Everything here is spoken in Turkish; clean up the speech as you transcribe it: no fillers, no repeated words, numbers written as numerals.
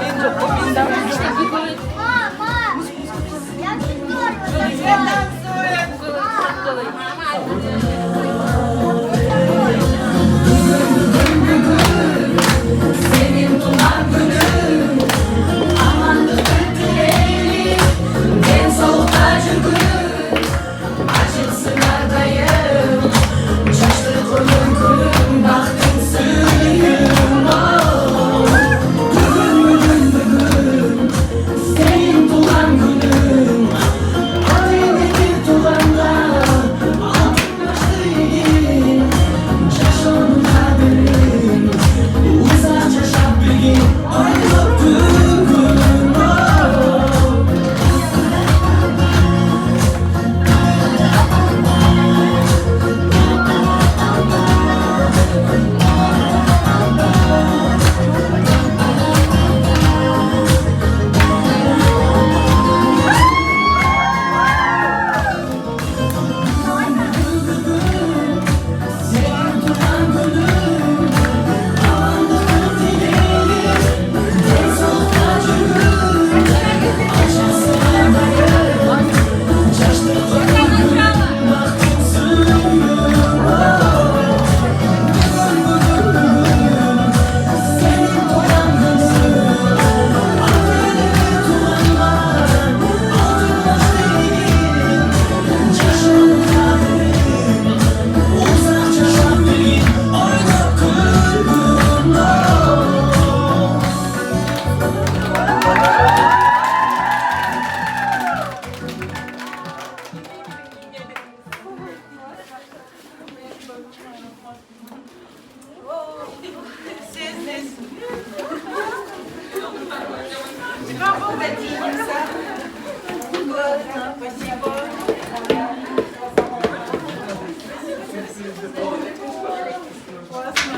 En çok o bizden. Senin tulan günün amanlık ötüreyli en soğuk acı günün acısı dardayım şaştı kulun kulun baktım suyum bugün senin tulan günün alayım bir tulanla altın başlıyım şaşırdım kaderim uzakça şapbeyi aylıp gülgün senin tutan günün amanlık ötüreyli en soğuk acı gün acısı dardayım şaştı kulun baktım suyum senin tutan günün alayım bir tulanla altın başlıyım şaşırdım kaderim uzakça şapbeyi aylıp gülgün Спасибо.